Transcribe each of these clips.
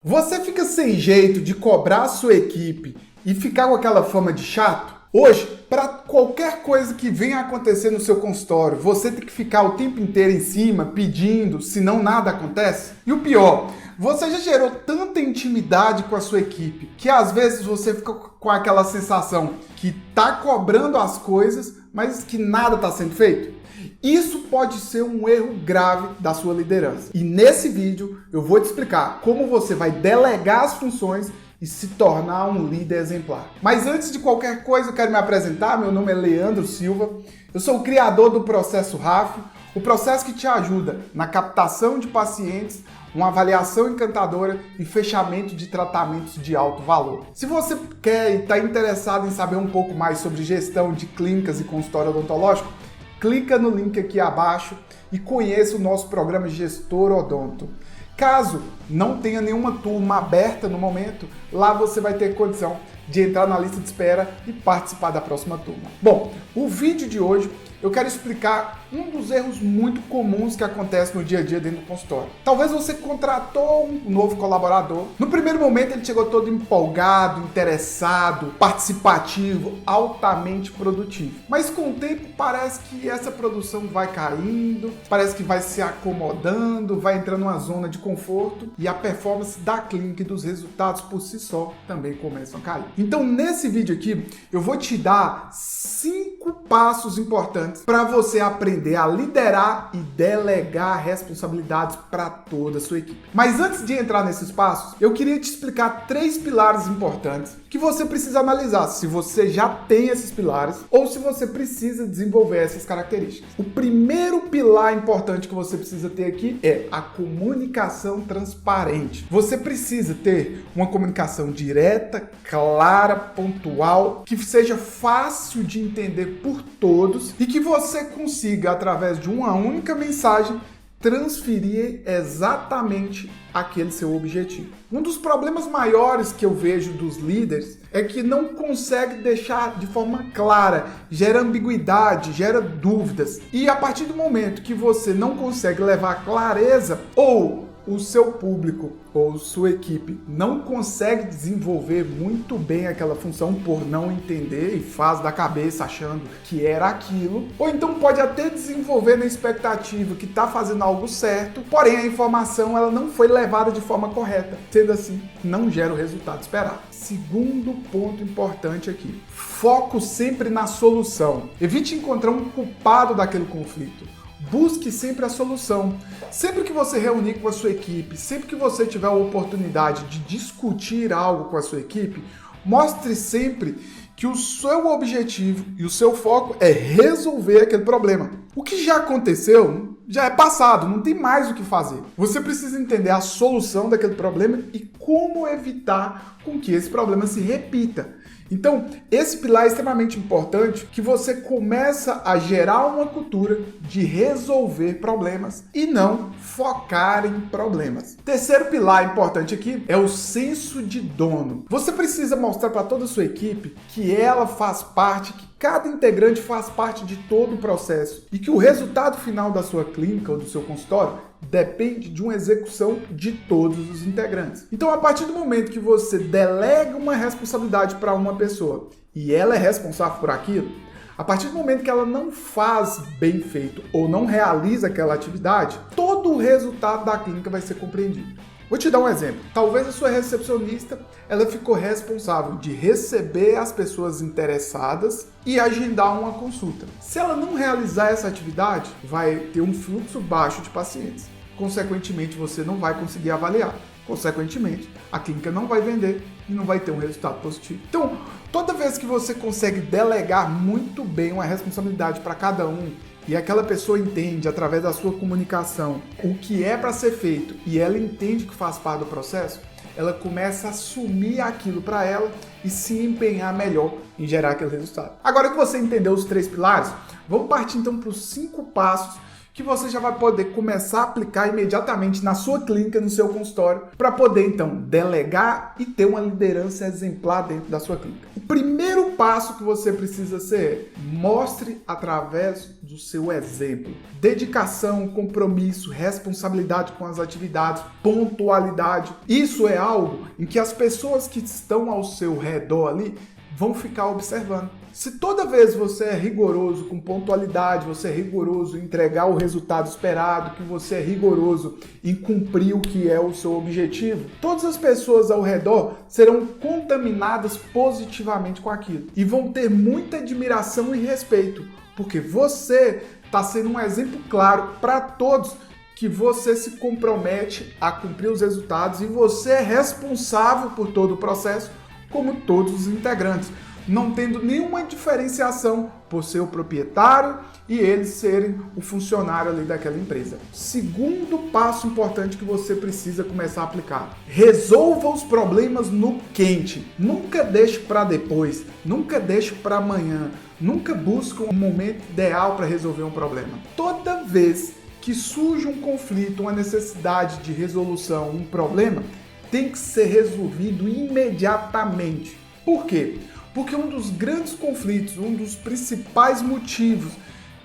Você fica sem jeito de cobrar a sua equipe e ficar com aquela fama de chato? Hoje, para qualquer coisa que venha acontecer no seu consultório, você tem que ficar o tempo inteiro em cima, pedindo, senão nada acontece? E o pior, você já gerou tanta intimidade com a sua equipe que às vezes você fica com aquela sensação que tá cobrando as coisas, mas que nada está sendo feito? Isso pode ser um erro grave da sua liderança. E nesse vídeo eu vou te explicar como você vai delegar as funções e se tornar um líder exemplar. Mas antes de qualquer coisa eu quero me apresentar. Meu nome é Leandro Silva. Eu sou o criador do Processo RAF, o processo que te ajuda na captação de pacientes, uma avaliação encantadora e fechamento de tratamentos de alto valor. Se você quer e está interessado em saber um pouco mais sobre gestão de clínicas e consultório odontológico, clica no link aqui abaixo e conheça o nosso programa Gestor Odonto. Caso não tenha nenhuma turma aberta no momento, lá você vai ter condição de entrar na lista de espera e participar da próxima turma. Bom, o vídeo de hoje eu quero explicar um dos erros muito comuns que acontece no dia a dia dentro do consultório. Talvez você contratou um novo colaborador. No primeiro momento ele chegou todo empolgado, interessado, participativo, altamente produtivo. Mas com o tempo parece que essa produção vai caindo, parece que vai se acomodando, vai entrando numa zona de conforto e a performance da clínica e dos resultados por si só também começam a cair. Então nesse vídeo aqui eu vou te dar 5 passos importantes para você aprender a liderar e delegar responsabilidades para toda a sua equipe. Mas antes de entrar nesses passos, eu queria te explicar 3 pilares importantes que você precisa analisar se você já tem esses pilares ou se você precisa desenvolver essas características. O primeiro pilar importante que você precisa ter aqui é a comunicação transparente. Você precisa ter uma comunicação direta, clara, pontual, que seja fácil de entender por todos e que você consiga, através de uma única mensagem, transferir exatamente aquele seu objetivo. Um dos problemas maiores que eu vejo dos líderes é que não consegue deixar de forma clara, gera ambiguidade, gera dúvidas. E a partir do momento que você não consegue levar clareza ou o seu público ou sua equipe não consegue desenvolver muito bem aquela função por não entender e faz da cabeça achando que era aquilo, ou então pode até desenvolver na expectativa que está fazendo algo certo, porém a informação ela não foi levada de forma correta, sendo assim, não gera o resultado esperado. Segundo ponto importante aqui, foco sempre na solução. Evite encontrar um culpado daquele conflito. Busque sempre a solução. Sempre que você reunir com a sua equipe, sempre que você tiver a oportunidade de discutir algo com a sua equipe, mostre sempre que o seu objetivo e o seu foco é resolver aquele problema. O que já aconteceu já é passado, não tem mais o que fazer. Você precisa entender a solução daquele problema e como evitar com que esse problema se repita. Então, esse pilar é extremamente importante, que você começa a gerar uma cultura de resolver problemas e não focar em problemas. Terceiro pilar importante aqui é o senso de dono. Você precisa mostrar para toda a sua equipe que ela faz parte, que cada integrante faz parte de todo o processo e que o resultado final da sua clínica ou do seu consultório depende de uma execução de todos os integrantes. Então, a partir do momento que você delega uma responsabilidade para uma pessoa e ela é responsável por aquilo, a partir do momento que ela não faz bem feito ou não realiza aquela atividade, todo o resultado da clínica vai ser compreendido. Vou te dar um exemplo. Talvez a sua recepcionista ela ficou responsável de receber as pessoas interessadas e agendar uma consulta. Se ela não realizar essa atividade, vai ter um fluxo baixo de pacientes. Consequentemente, você não vai conseguir avaliar. Consequentemente, a clínica não vai vender e não vai ter um resultado positivo. Então, toda vez que você consegue delegar muito bem uma responsabilidade para cada um, e aquela pessoa entende, através da sua comunicação, o que é para ser feito e ela entende que faz parte do processo, ela começa a assumir aquilo para ela e se empenhar melhor em gerar aquele resultado. Agora que você entendeu os 3 pilares, vamos partir então para os 5 passos que você já vai poder começar a aplicar imediatamente na sua clínica, no seu consultório, para poder então delegar e ter uma liderança exemplar dentro da sua clínica. O primeiro passo que você precisa ser é mostre através do seu exemplo. Dedicação, compromisso, responsabilidade com as atividades, pontualidade. Isso é algo em que as pessoas que estão ao seu redor ali vão ficar observando. Se toda vez você é rigoroso com pontualidade, você é rigoroso em entregar o resultado esperado, que você é rigoroso em cumprir o que é o seu objetivo, todas as pessoas ao redor serão contaminadas positivamente com aquilo e vão ter muita admiração e respeito, porque você está sendo um exemplo claro para todos que você se compromete a cumprir os resultados e você é responsável por todo o processo, como todos os integrantes, não tendo nenhuma diferenciação por ser o proprietário e eles serem o funcionário ali daquela empresa. Segundo passo importante que você precisa começar a aplicar: resolva os problemas no quente. Nunca deixe para depois, nunca deixe para amanhã, nunca busque um momento ideal para resolver um problema. Toda vez que surge um conflito, uma necessidade de resolução, um problema, tem que ser resolvido imediatamente. Por quê? Porque um dos grandes conflitos, um dos principais motivos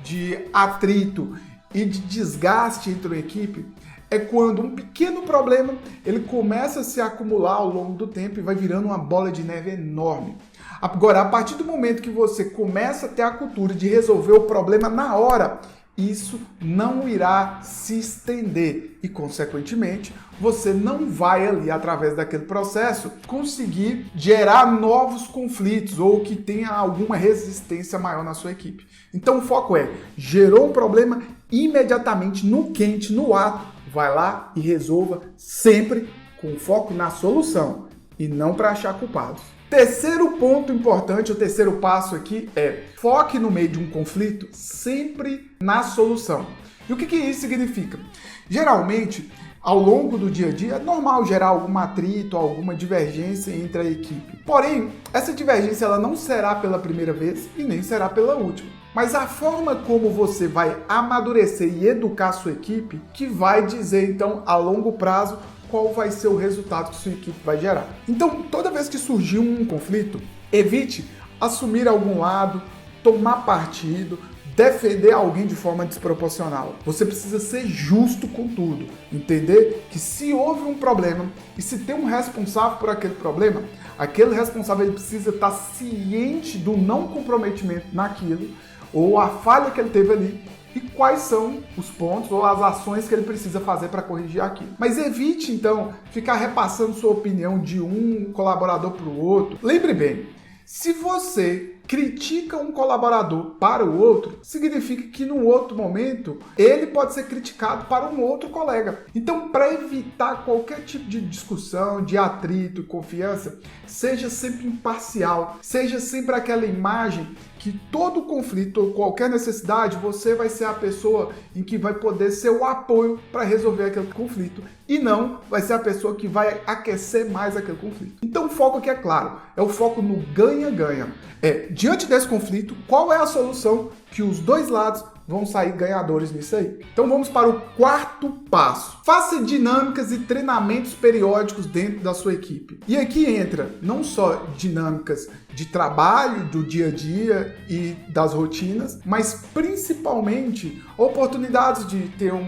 de atrito e de desgaste entre uma equipe é quando um pequeno problema ele começa a se acumular ao longo do tempo e vai virando uma bola de neve enorme. Agora, a partir do momento que você começa a ter a cultura de resolver o problema na hora, isso não irá se estender e, consequentemente, você não vai ali, através daquele processo, conseguir gerar novos conflitos ou que tenha alguma resistência maior na sua equipe. Então, o foco é, gerou um problema, imediatamente, no quente, no ato, vai lá e resolva sempre com foco na solução e não para achar culpados. Terceiro ponto importante, o terceiro passo aqui é foque no meio de um conflito sempre na solução. E o que isso significa? Geralmente, ao longo do dia a dia, é normal gerar algum atrito, alguma divergência entre a equipe. Porém, essa divergência ela não será pela primeira vez e nem será pela última. Mas a forma como você vai amadurecer e educar a sua equipe que vai dizer, então, a longo prazo, qual vai ser o resultado que sua equipe vai gerar. Então, toda vez que surgir um conflito, evite assumir algum lado, tomar partido, defender alguém de forma desproporcional. Você precisa ser justo com tudo, entender que se houve um problema e se tem um responsável por aquele problema, aquele responsável ele precisa estar ciente do não comprometimento naquilo ou a falha que ele teve ali e quais são os pontos ou as ações que ele precisa fazer para corrigir aquilo. Mas evite, então, ficar repassando sua opinião de um colaborador para o outro. Lembre bem, se você critica um colaborador para o outro, significa que num outro momento ele pode ser criticado para um outro colega. Então, para evitar qualquer tipo de discussão, de atrito e confiança, seja sempre imparcial, seja sempre aquela imagem que todo conflito ou qualquer necessidade, você vai ser a pessoa em que vai poder ser o apoio para resolver aquele conflito e não vai ser a pessoa que vai aquecer mais aquele conflito. Então o foco aqui é claro, é o foco no ganha-ganha. Diante desse conflito, qual é a solução que os dois lados vão sair ganhadores nisso aí? Então vamos para o quarto passo. Faça dinâmicas e treinamentos periódicos dentro da sua equipe. E aqui entra não só dinâmicas de trabalho, do dia a dia e das rotinas, mas principalmente oportunidades de ter um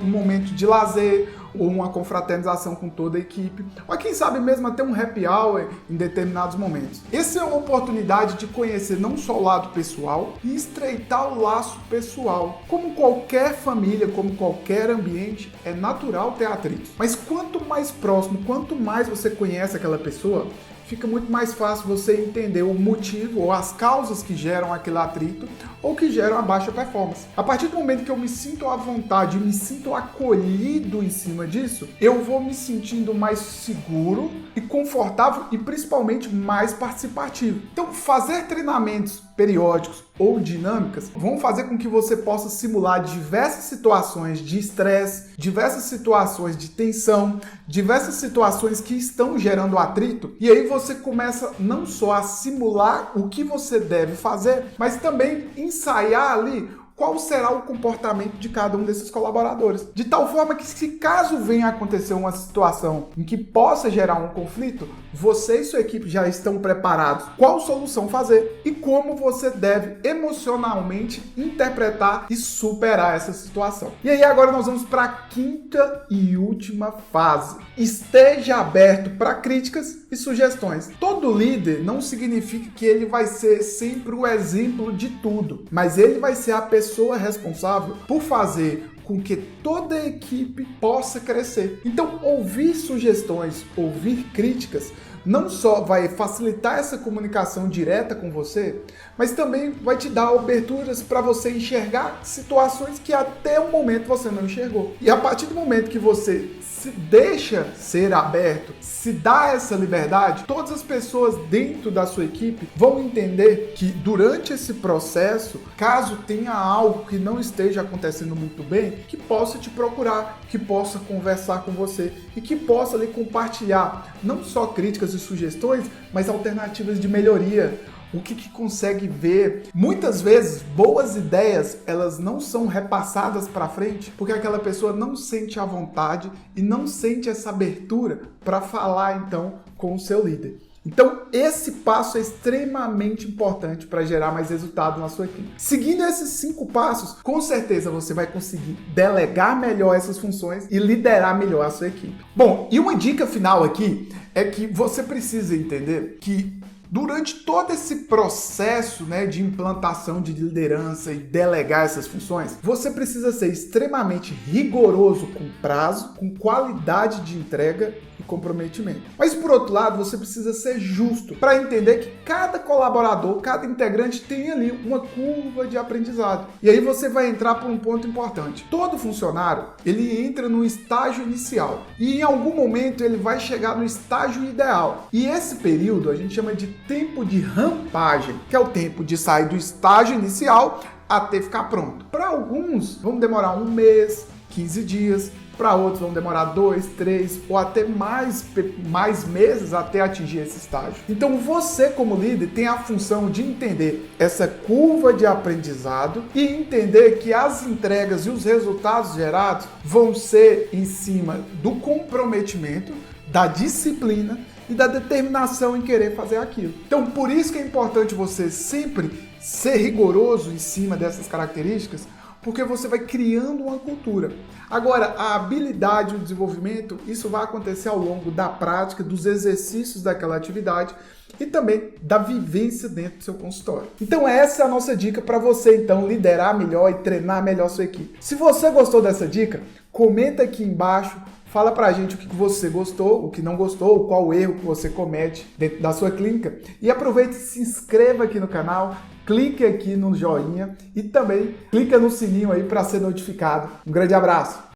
momento de lazer, ou uma confraternização com toda a equipe, ou quem sabe mesmo até um happy hour em determinados momentos. Essa é uma oportunidade de conhecer não só o lado pessoal e estreitar o laço pessoal. Como qualquer família, como qualquer ambiente, é natural ter atritos. Mas quanto mais próximo, quanto mais você conhece aquela pessoa, fica muito mais fácil você entender o motivo ou as causas que geram aquele atrito ou que geram a baixa performance. A partir do momento que eu me sinto à vontade, me sinto acolhido em cima disso, eu vou me sentindo mais seguro e confortável e principalmente mais participativo. Então, fazer treinamentos periódicos ou dinâmicas vão fazer com que você possa simular diversas situações de estresse, diversas situações de tensão, diversas situações que estão gerando atrito, e aí você começa não só a simular o que você deve fazer, mas também ensaiar ali qual será o comportamento de cada um desses colaboradores. De tal forma que, se caso venha a acontecer uma situação em que possa gerar um conflito, você e sua equipe já estão preparados qual solução fazer e como você deve emocionalmente interpretar e superar essa situação. E aí agora nós vamos para a quinta e última fase. Esteja aberto para críticas e sugestões. Todo líder não significa que ele vai ser sempre o exemplo de tudo, mas ele vai ser a pessoa responsável por fazer com que toda a equipe possa crescer. Então, ouvir sugestões, ouvir críticas, não só vai facilitar essa comunicação direta com você, mas também vai te dar aberturas para você enxergar situações que até o momento você não enxergou. E a partir do momento que você se deixa ser aberto, se dá essa liberdade, todas as pessoas dentro da sua equipe vão entender que durante esse processo, caso tenha algo que não esteja acontecendo muito bem, que possa te procurar, que possa conversar com você e que possa ali compartilhar não só críticas e sugestões, mas alternativas de melhoria. O que consegue ver. Muitas vezes, boas ideias, elas não são repassadas para frente porque aquela pessoa não sente a vontade e não sente essa abertura para falar, então, com o seu líder. Então, esse passo é extremamente importante para gerar mais resultado na sua equipe. Seguindo esses 5 passos, com certeza você vai conseguir delegar melhor essas funções e liderar melhor a sua equipe. Bom, e uma dica final aqui é que você precisa entender que durante todo esse processo, de implantação de liderança e delegar essas funções, você precisa ser extremamente rigoroso com prazo, com qualidade de entrega e comprometimento. Mas, por outro lado, você precisa ser justo para entender que cada colaborador, cada integrante tem ali uma curva de aprendizado. E aí você vai entrar por um ponto importante. Todo funcionário, ele entra no estágio inicial e em algum momento ele vai chegar no estágio ideal. E esse período a gente chama de tempo de rampagem, que é o tempo de sair do estágio inicial até ficar pronto. Para alguns, vão demorar 1 mês, 15 dias, para outros vão demorar 2, 3 ou até mais meses até atingir esse estágio. Então você, como líder, tem a função de entender essa curva de aprendizado e entender que as entregas e os resultados gerados vão ser em cima do comprometimento, da disciplina e da determinação em querer fazer aquilo. Então, por isso que é importante você sempre ser rigoroso em cima dessas características, porque você vai criando uma cultura. Agora, a habilidade e o desenvolvimento, isso vai acontecer ao longo da prática, dos exercícios daquela atividade e também da vivência dentro do seu consultório. Então essa é a nossa dica para você, então, liderar melhor e treinar melhor a sua equipe. Se você gostou dessa dica, comenta aqui embaixo. Fala pra gente o que você gostou, o que não gostou, qual erro que você comete dentro da sua clínica. E aproveite e se inscreva aqui no canal, clique aqui no joinha e também clica no sininho aí para ser notificado. Um grande abraço!